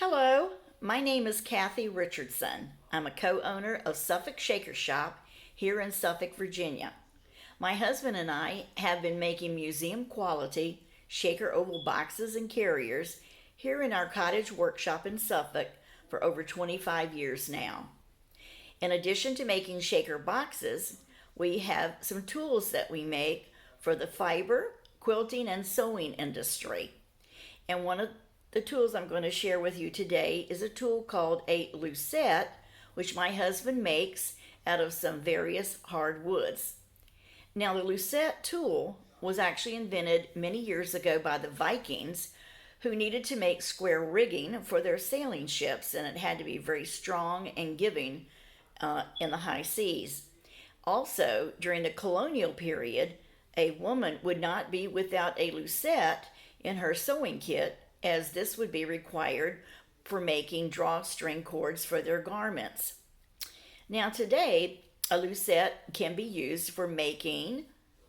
Hello, my name is Kathy Richardson. I'm a co-owner of Suffolk Shaker Shop here in Suffolk, Virginia. My husband and I have been making museum quality shaker oval boxes and carriers here in our cottage workshop in Suffolk for over 25 years now. In addition to making shaker boxes, we have some tools that we make for the fiber, quilting, and sewing industry. And one of the tools I'm going to share with you today is a tool called a lucet, which my husband makes out of some various hardwoods. Now, the lucet tool was actually invented many years ago by the Vikings, who needed to make square rigging for their sailing ships, and it had to be very strong and giving in the high seas. Also, during the colonial period, a woman would not be without a lucet in her sewing kit, as this would be required for making drawstring cords for their garments. Now, today, a lucet can be used for making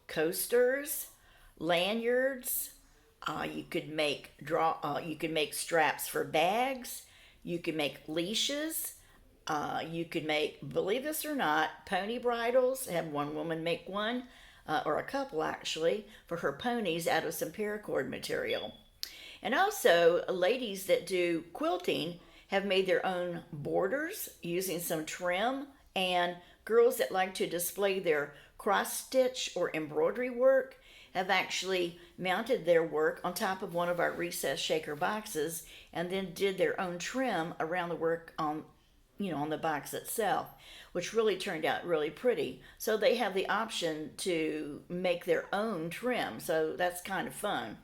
coasters, lanyards. You could make straps for bags. You could make leashes. You could make, believe this or not, pony bridles. Have one woman make one, or a couple actually, for her ponies out of some paracord material. And also, ladies that do quilting have made their own borders using some trim, and girls that like to display their cross stitch or embroidery work have actually mounted their work on top of one of our recessed shaker boxes and then did their own trim around the work on the box itself, which really turned out really pretty. So they have the option to make their own trim, so that's kind of fun.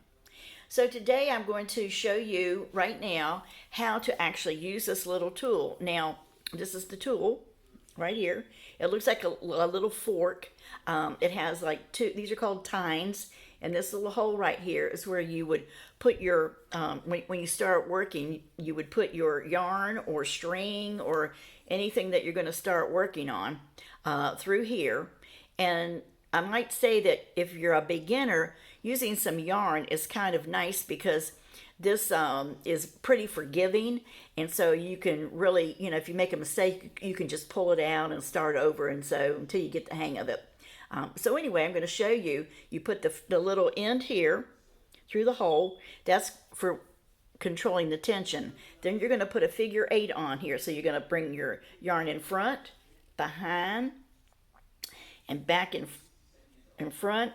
So today I'm going to show you right now how to actually use this little tool. Now, this is the tool right here. It looks like a little fork. It has like these are called tines, and this little hole right here is where you would put your, when you start working, you would put your yarn or string or anything that you're going to start working on through here. And I might say that if you're a beginner, using some yarn is kind of nice because this is pretty forgiving, and so you can really, if you make a mistake, you can just pull it out and start over, and so until you get the hang of it. So anyway, I'm going to show you. You put the little end here through the hole. That's for controlling the tension. Then you're going to put a figure 8 on here. So you're going to bring your yarn in front, behind, and back in front,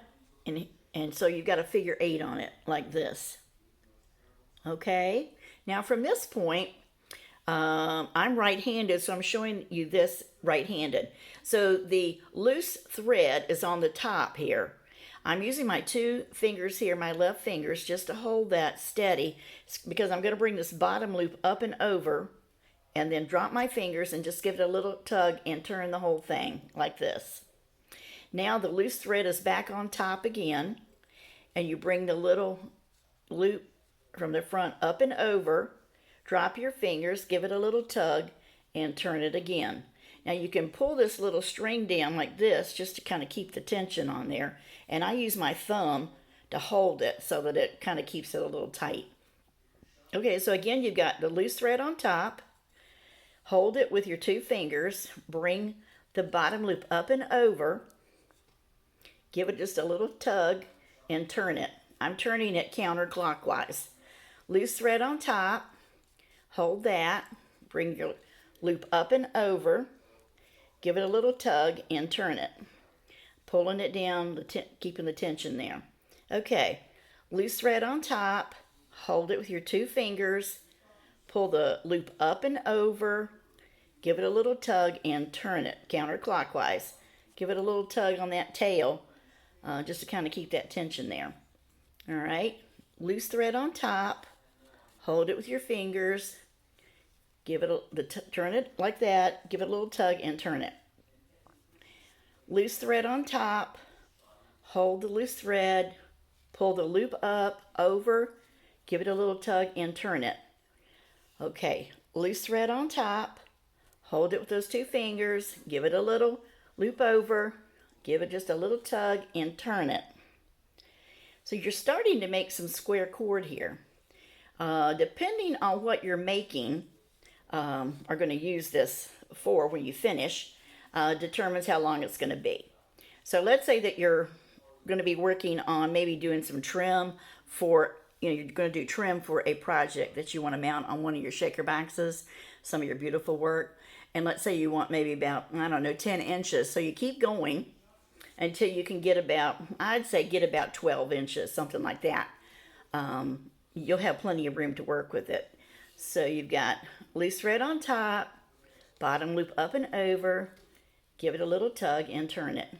and so you've got a figure 8 on it like this. Okay, now from this point, I'm right-handed, so I'm showing you this right-handed. So the loose thread is on the top here. I'm using my 2 fingers here, my left fingers, just to hold that steady, because I'm going to bring this bottom loop up and over and then drop my fingers and just give it a little tug and turn the whole thing like this. Now the loose thread is back on top again, and you bring the little loop from the front up and over, drop your fingers, give it a little tug, and turn it again. Now you can pull this little string down like this just to kind of keep the tension on there, and I use my thumb to hold it so that it kind of keeps it a little tight. Okay, so again, you've got the loose thread on top, hold it with your 2 fingers, bring the bottom loop up and over, give it just a little tug, and turn it. I'm turning it counterclockwise. Loose thread on top, hold that, bring your loop up and over, give it a little tug, and turn it. Pulling it down, keeping the tension there. Okay, loose thread on top, hold it with your 2 fingers, pull the loop up and over, give it a little tug, and turn it counterclockwise. Give it a little tug on that tail, just to kind of keep that tension there. All right, loose thread on top, hold it with your fingers, give it turn it like that, give it a little tug, and turn it. Loose thread on top, hold the loose thread, pull the loop up, over, give it a little tug, and turn it. Okay, loose thread on top, hold it with those 2 fingers, give it a little loop over, give it just a little tug, and turn it. So you're starting to make some square cord here. Depending on what you're making, are going to use this for when you finish, determines how long it's going to be. So let's say that you're going to be working on maybe doing some trim for, you're going to do trim for a project that you want to mount on one of your shaker boxes, some of your beautiful work. And let's say you want maybe about, I don't know, 10 inches. So you keep going until you can get about, I'd say get about 12 inches, something like that. You'll have plenty of room to work with it. So you've got loose thread on top, bottom loop up and over, give it a little tug and turn it.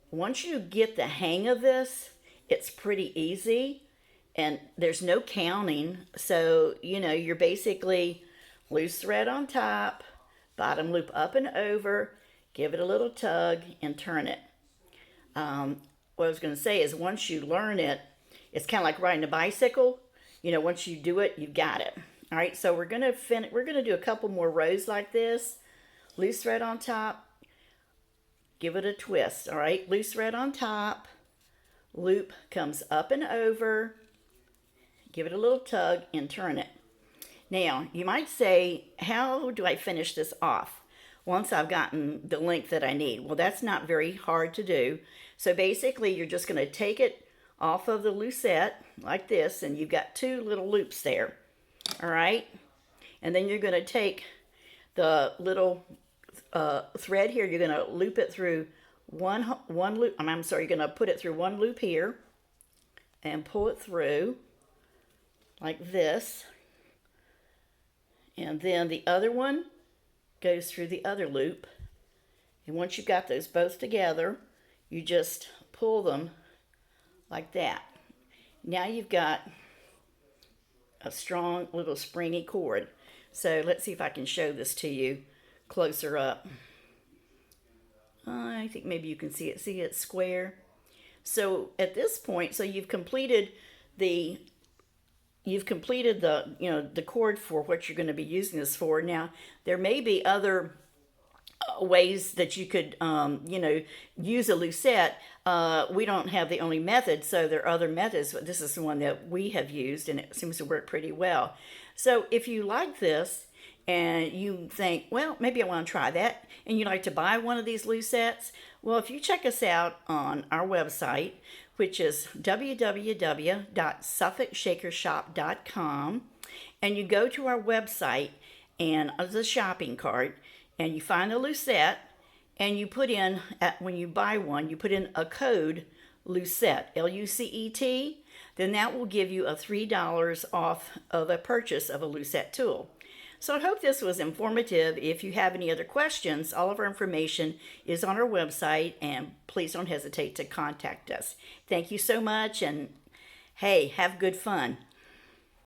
Once you get the hang of this, it's pretty easy and there's no counting. So, you're basically loose thread on top, bottom loop up and over, give it a little tug and turn it. What I was going to say is once you learn it, it's kind of like riding a bicycle. Once you do it, you've got it. All right, so we're going to do a couple more rows like this. Loose thread on top, give it a twist. All right, loose thread on top, loop comes up and over, give it a little tug and turn it. Now, you might say, how do I finish this off once I've gotten the length that I need? Well, that's not very hard to do. So basically, you're just going to take it off of the lucette like this, and you've got two little loops there. All right, and then you're going to take the little thread here. You're going to loop it through one loop. I'm sorry. You're going to put it through one loop here, and pull it through like this, and then the other one goes through the other loop. And once you've got those both together, you just pull them like that. Now you've got a strong little springy cord. So let's see if I can show this to you closer up. I think maybe you can see it. See, it's square. So at this point, so you've completed the the cord for what you're going to be using this for. Now there may be other ways that you could use a lucette. We don't have the only method, so there are other methods, but this is the one that we have used and it seems to work pretty well. So if you like this and you think, well, maybe I want to try that, and you'd like to buy one of these lucettes, well, if you check us out on our website, which is www.suffolkshakershop.com, and you go to our website and the shopping cart, and you find a lucette, and you put in, when you buy one, you put in a code lucette, L-U-C-E-T, then that will give you a $3 off of a purchase of a lucette tool. So I hope this was informative. If you have any other questions, all of our information is on our website, and please don't hesitate to contact us. Thank you so much, and hey, have good fun.